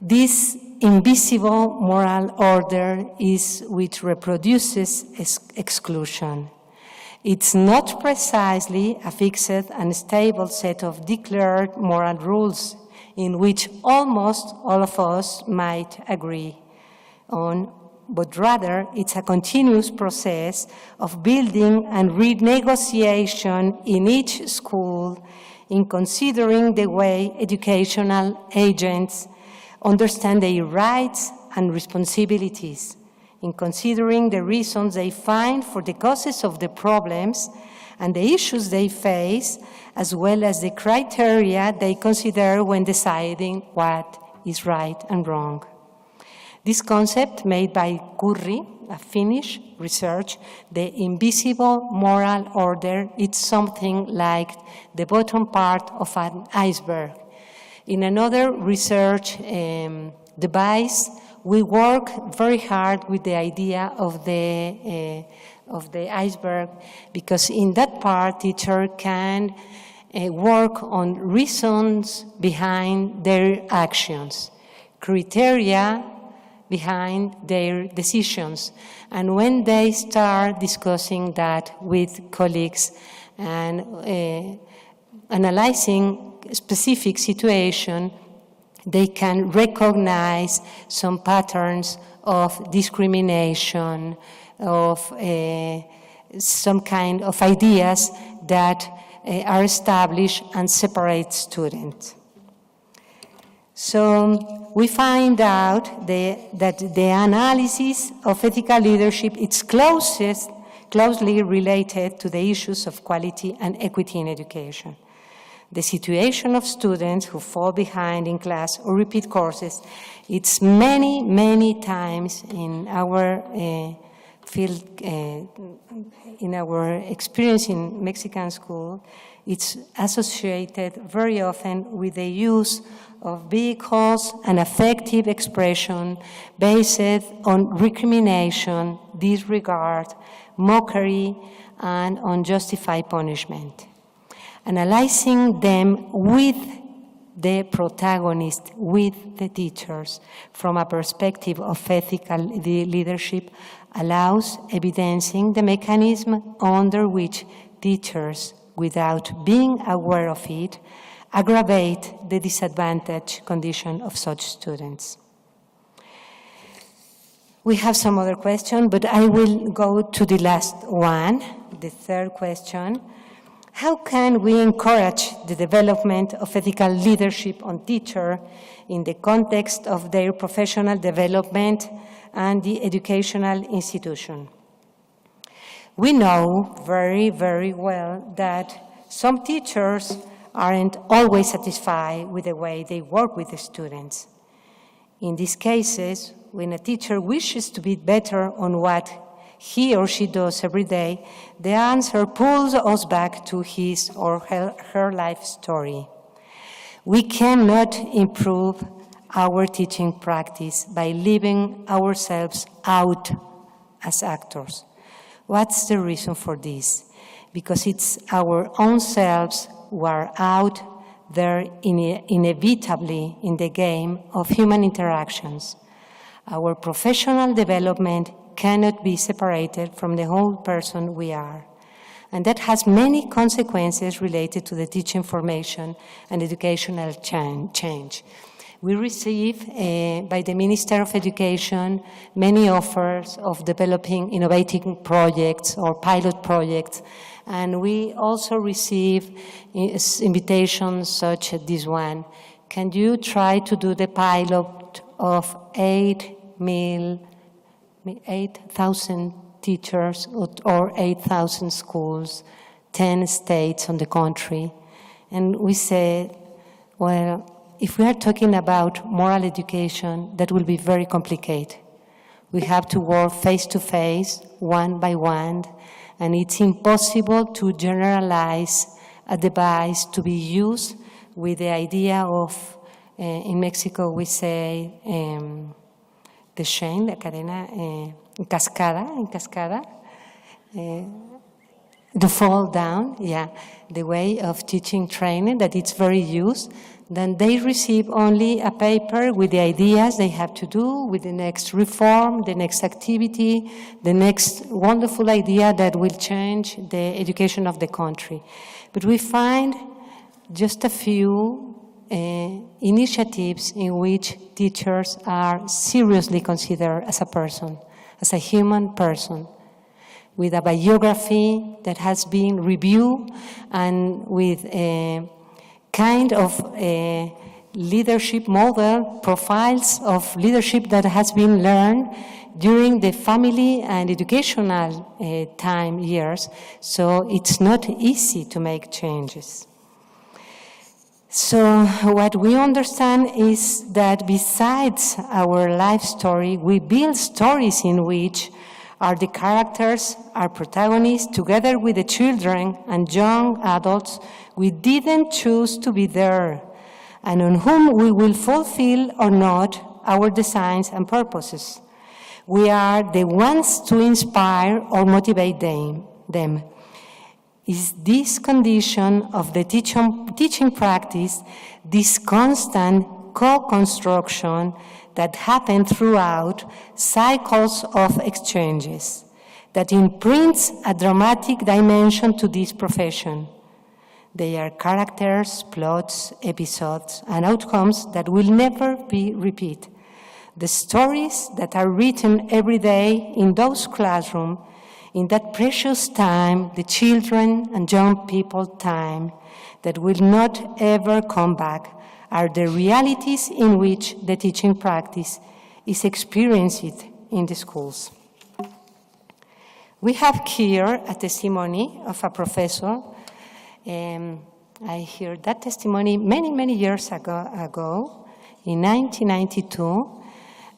This invisible moral order is which reproduces exclusion. It's not precisely a fixed and stable set of declared moral rules in which almost all of us might agree on, but rather it's a continuous process of building and renegotiation in each school in considering the way educational agents understand their rights and responsibilities in considering the reasons they find for the causes of the problems and the issues they face, as well as the criteria they consider when deciding what is right and wrong. This concept, made by Curry, a Finnish research, the invisible moral order, it's something like the bottom part of an iceberg. In another research device, we work very hard with the idea of the iceberg, because in that part, teacher can work on reasons behind their actions, criteria behind their decisions. And when they start discussing that with colleagues and analyzing specific situation, they can recognize some patterns of discrimination, of some kind of ideas that are established and separate students. So we find out that the analysis of ethical leadership is closely related to the issues of quality and equity in education. The situation of students who fall behind in class or repeat courses, it's many, many times in our field, in our experience in Mexican school, it's associated very often with the use of vehicles and affective expression based on recrimination, disregard, mockery, and unjustified punishment. Analyzing them with the protagonist, with the teachers, from a perspective of ethical leadership allows evidencing the mechanism under which teachers, without being aware of it, aggravate the disadvantaged condition of such students. We have some other questions, but I will go to the last one, the third question. How can we encourage the development of ethical leadership on teachers in the context of their professional development and the educational institution? We know very, very well that some teachers aren't always satisfied with the way they work with the students. In these cases, when a teacher wishes to be better on what he or she does every day, the answer pulls us back to his or her life story. We cannot improve our teaching practice by leaving ourselves out as actors. What's the reason for this? Because it's our own selves who are out there inevitably in the game of human interactions. Our professional development cannot be separated from the whole person we are. And that has many consequences related to the teaching formation and educational change. We receive, by the Minister of Education, many offers of developing innovative projects or pilot projects, and we also receive invitations such as this one. Can you try to do the pilot of 8,000 teachers or 8,000 schools, 10 states on the country? And we said, well, if we are talking about moral education, that will be very complicated. We have to work face-to-face, one by one, and it's impossible to generalize a device to be used with the idea of, in Mexico we say, the chain, la cadena, en cascada, the fall down, yeah, the way of teaching training, that it's very used. Then they receive only a paper with the ideas they have to do with the next reform, the next activity, the next wonderful idea that will change the education of the country. But we find just a few initiatives in which teachers are seriously considered as a person, as a human person, with a biography that has been reviewed and with a kind of leadership model, profiles of leadership that has been learned during the family and educational time years, so it's not easy to make changes. So what we understand is that besides our life story, we build stories in which are the characters, our protagonists, together with the children and young adults we didn't choose to be there, and on whom we will fulfill or not our designs and purposes. We are the ones to inspire or motivate them. Is this condition of the teaching practice, this constant co-construction that happen throughout cycles of exchanges, that imprints a dramatic dimension to this profession. They are characters, plots, episodes, and outcomes that will never be repeated. The stories that are written every day in those classrooms, in that precious time, the children and young people time, that will not ever come back, are the realities in which the teaching practice is experienced in the schools. We have here a testimony of a professor. I heard that testimony many, many years ago in 1992,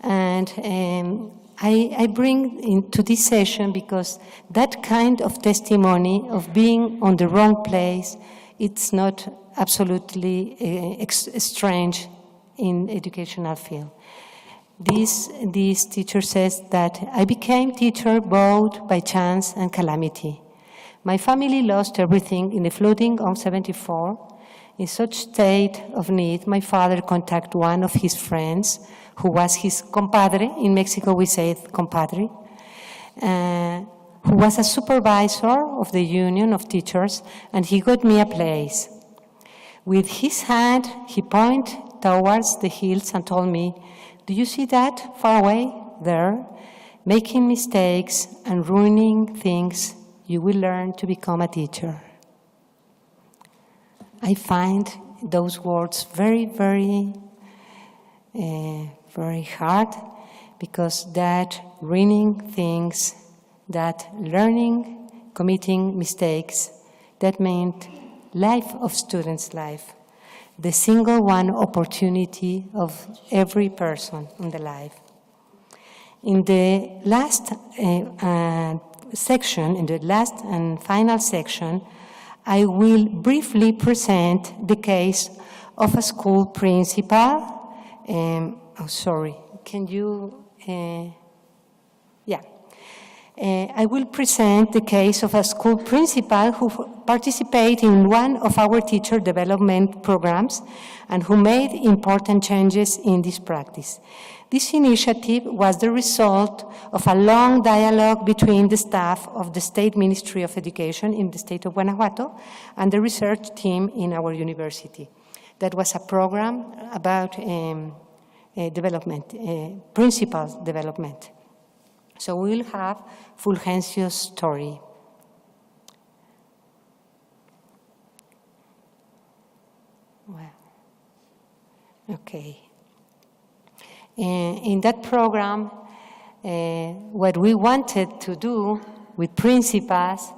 and I bring into this session because that kind of testimony of being on the wrong place, it's not absolutely strange in educational field. This teacher says that I became teacher both by chance and calamity. My family lost everything in the flooding of '74. In such state of need, my father contacted one of his friends, who was his compadre. In Mexico, we say compadre, who was a supervisor of the union of teachers, and he got me a place. With his hand, he pointed towards the hills and told me, "Do you see that far away there? Making mistakes and ruining things, you will learn to become a teacher." I find those words very, very, very hard, because that ruining things, that learning, committing mistakes, that meant life of students' life, the single one opportunity of every person in the life. In the last section, in the last and final section, I will briefly present the case of a school principal. I will present the case of a school principal who participated in one of our teacher development programs and who made important changes in this practice. This initiative was the result of a long dialogue between the staff of the State Ministry of Education in the state of Guanajuato and the research team in our university. That was a program about development, principal development. So we will have Fulgencio's story. Well, okay. In that program, what we wanted to do with principals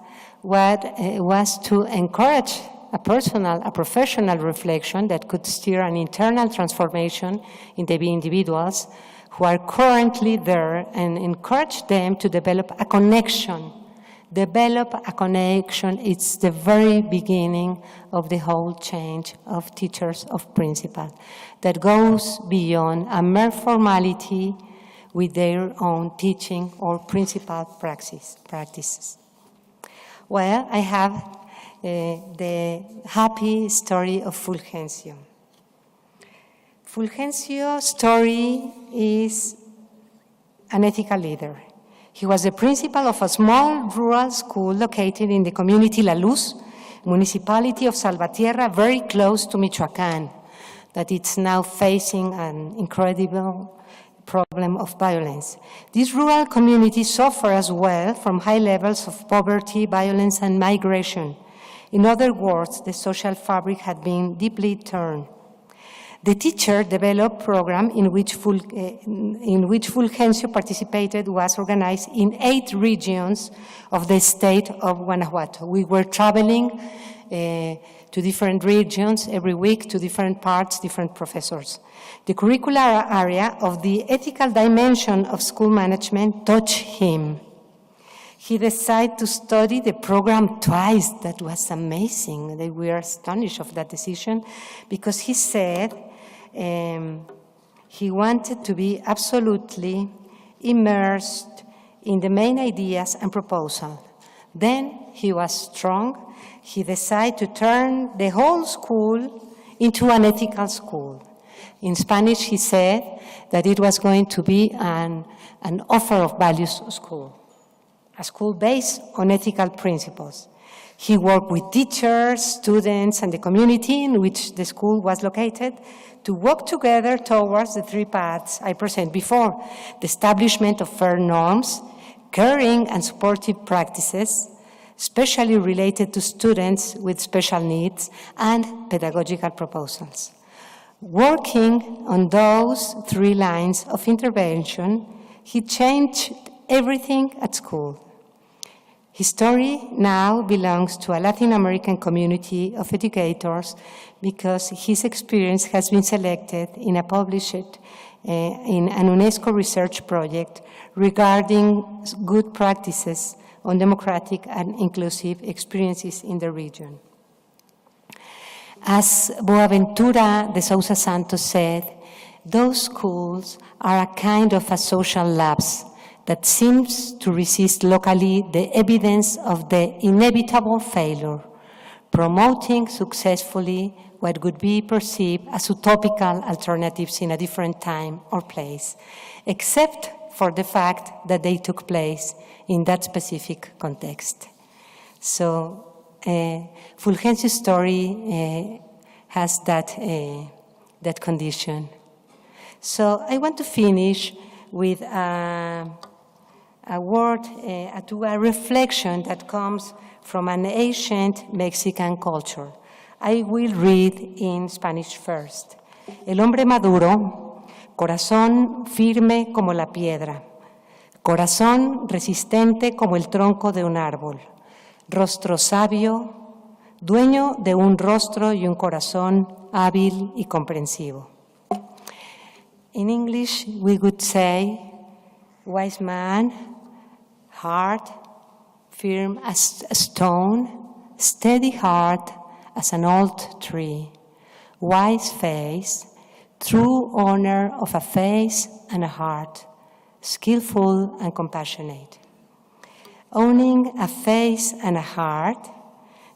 was to encourage a professional reflection that could steer an internal transformation in the individuals who are currently there, and encourage them to develop a connection. It's the very beginning of the whole change of teachers, of principals, that goes beyond a mere formality with their own teaching or principal practices. Well, I have the happy story of Fulgencio. Fulgencio's story is an ethical leader. He was the principal of a small rural school located in the community La Luz, municipality of Salvatierra, very close to Michoacán, that it's now facing an incredible problem of violence. This rural community suffers as well from high levels of poverty, violence, and migration. In other words, the social fabric had been deeply turned. The teacher developed program in which Fulgencio participated was organized in 8 regions of the state of Guanajuato. We were traveling to different regions every week, to different parts, different professors. The curricular area of the ethical dimension of school management touched him. He decided to study the program twice. That was amazing. We were astonished of that decision because he said he wanted to be absolutely immersed in the main ideas and proposal. Then he was strong. He decided to turn the whole school into an ethical school. In Spanish, he said that it was going to be an offer of values school, a school based on ethical principles. He worked with teachers, students, and the community in which the school was located to work together towards the 3 paths I presented before: the establishment of fair norms, caring and supportive practices, especially related to students with special needs, and pedagogical proposals. Working on those 3 lines of intervention, he changed everything at school. His story now belongs to a Latin American community of educators because his experience has been selected in a published in an UNESCO research project regarding good practices on democratic and inclusive experiences in the region. As Boaventura de Sousa Santos said, those schools are a kind of a social labs that seems to resist locally the evidence of the inevitable failure, promoting successfully what would be perceived as utopical alternatives in a different time or place, except for the fact that they took place in that specific context. So Fulgencio's story has that condition. So I want to finish with a reflection that comes from an ancient Mexican culture. I will read in Spanish first. El hombre maduro, corazón firme como la piedra, corazón resistente como el tronco de un árbol, rostro sabio, dueño de un rostro y un corazón hábil y comprensivo. In English, we would say, wise man, heart, firm as a stone, steady heart as an old tree, wise face, true honor of a face and a heart, skillful and compassionate. Owning a face and a heart,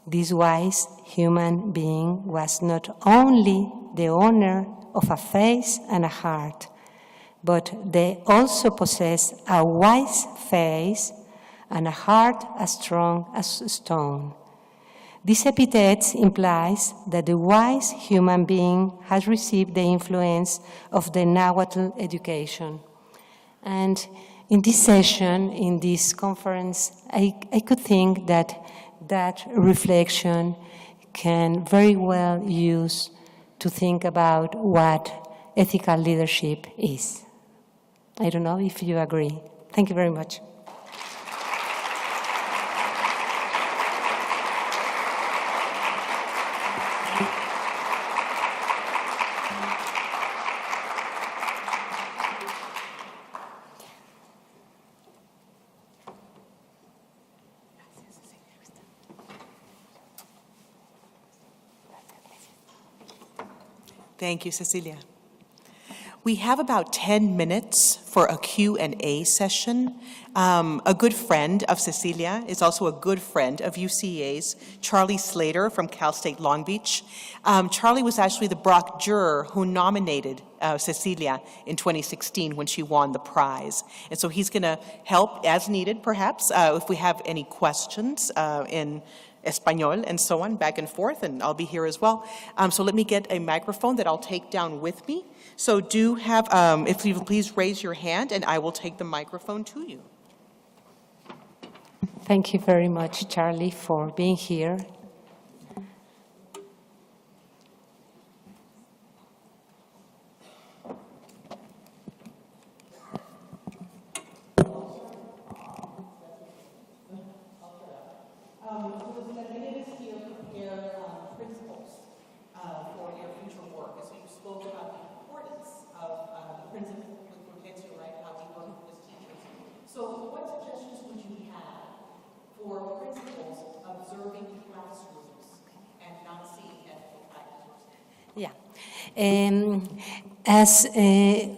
this wise human being was not only the owner of a face and a heart, but they also possess a wise face and a heart as strong as stone. This epithet implies that the wise human being has received the influence of the Nahuatl education. And in this session, in this conference, I could think that that reflection can very well use to think about what ethical leadership is. I don't know if you agree. Thank you very much. Thank you, Cecilia. We have about 10 minutes for a Q&A session. A good friend of Cecilia is also a good friend of UCA's, Charlie Slater from Cal State Long Beach. Charlie was actually the Brock juror who nominated Cecilia in 2016 when she won the prize. And so he's going to help as needed, perhaps, if we have any questions in Espanol and so on, back and forth, and I'll be here as well. So let me get a microphone that I'll take down with me. So do have, if you please raise your hand, and I will take the microphone to you. Thank you very much, Charlie, for being here. As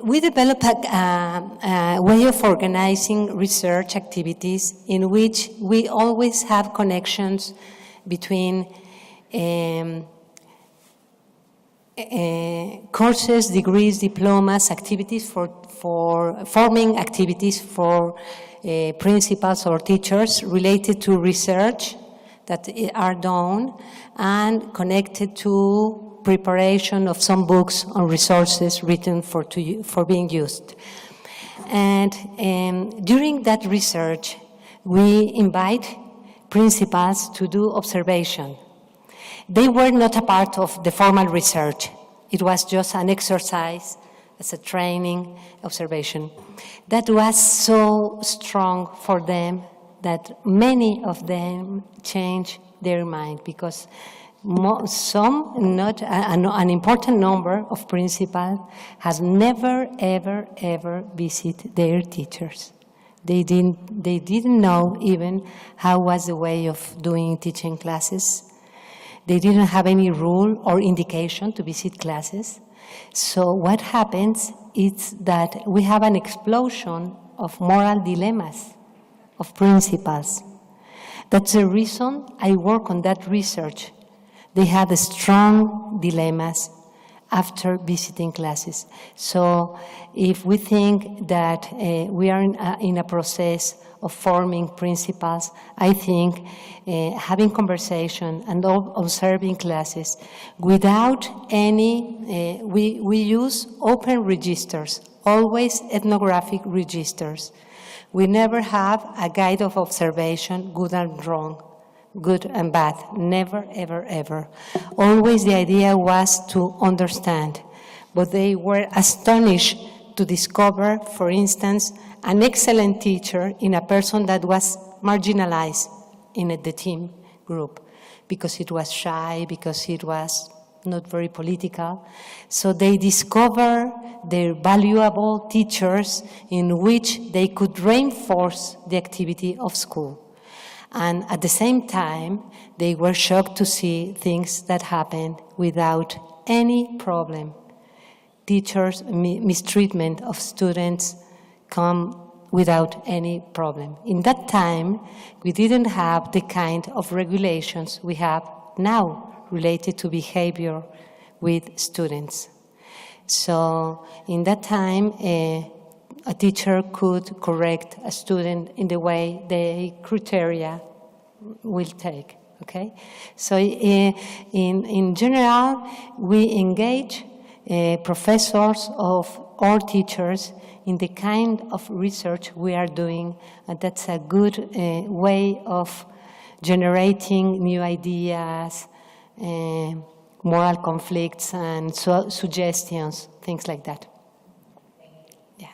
we develop a way of organizing research activities in which we always have connections between courses, degrees, diplomas, activities for forming activities for principals or teachers related to research that are done and connected to preparation of some books on resources written for being used. And during that research, we invite principals to do observation. They were not a part of the formal research. It was just an exercise as a training observation. That was so strong for them that many of them changed their mind because an important number of principals has never, ever, ever visited their teachers. They didn't know even how was the way of doing teaching classes. They didn't have any rule or indication to visit classes. So what happens is that we have an explosion of moral dilemmas of principals. That's the reason I work on that research. They had strong dilemmas after visiting classes. So if we think that we are in a process of forming principals, I think having conversation and observing classes without any, we use open registers, always ethnographic registers. We never have a guide of observation, good and wrong, good and bad, never, ever, ever. Always the idea was to understand, but they were astonished to discover, for instance, an excellent teacher in a person that was marginalized in the team group because it was shy, because it was not very political. So they discover their valuable teachers in which they could reinforce the activity of school. And at the same time, they were shocked to see things that happened without any problem. Teachers' mistreatment of students come without any problem. In that time, we didn't have the kind of regulations we have now related to behavior with students. So in that time, a teacher could correct a student in the way the criteria will take, okay? So in general, we engage professors or teachers in the kind of research we are doing, and that's a good way of generating new ideas, moral conflicts, and suggestions, things like that. Yeah.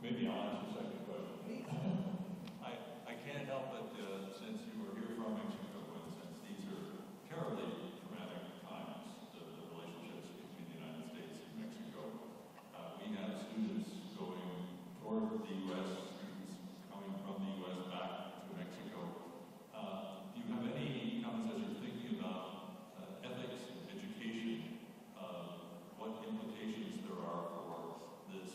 Maybe I'll ask a second question. I can't help but, since you were here from Mexico, and since these are terribly traumatic times, the relationships between the United States and Mexico, we have students going toward the U.S., students coming from the U.S. back to Mexico. Do you have any comments as you're thinking about ethics and education, what implications there are for this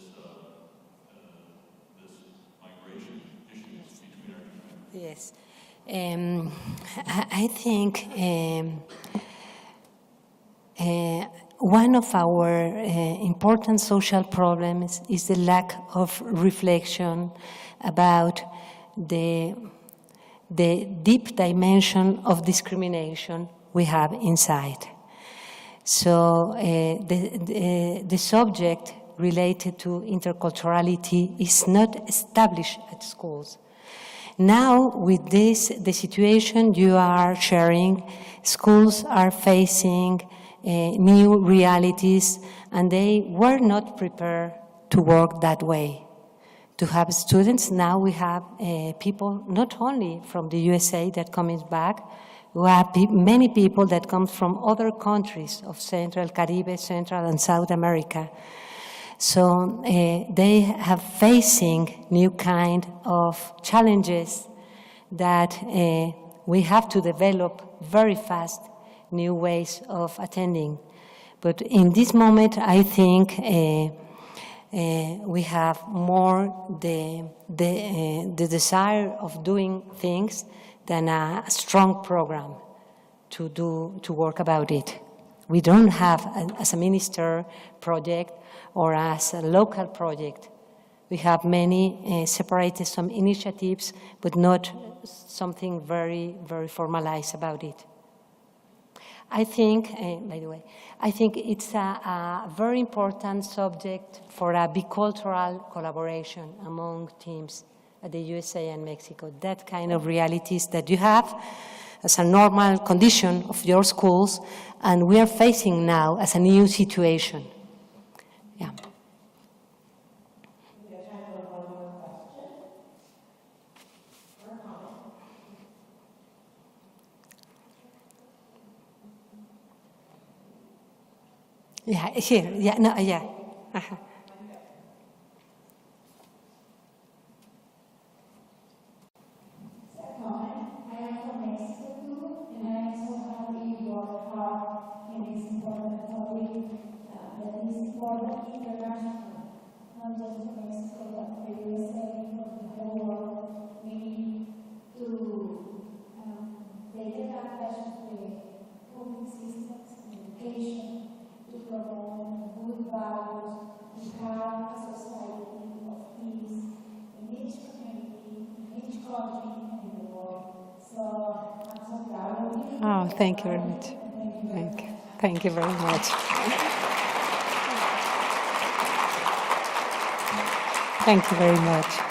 migration issues between our two countries? Yes. I think one of our important social problems is the lack of reflection about the deep dimension of discrimination we have inside. So the subject related to interculturality is not established at schools. Now, with this, the situation you are sharing, schools are facing new realities, and they were not prepared to work that way. To have students, now we have people not only from the USA that comes back, we have many people that come from other countries of Central, Caribbean, Central and South America. So they have facing new kind of challenges that we have to develop very fast new ways of attending. But in this moment, I think we have more the desire of doing things than a strong program to work about it. We don't have, as a minister project or as a local project, we have many separated some initiatives, but not something very, very formalized about it. I think, by the way, I think it's a very important subject for a bicultural collaboration among teams at the USA and Mexico. That kind of realities that you have as a normal condition of your schools, and we are facing now as a new situation. Yeah. Yeah, here, yeah, no, yeah. Uh-huh. Oh, thank you very much. Thank you very much. Thank you very much.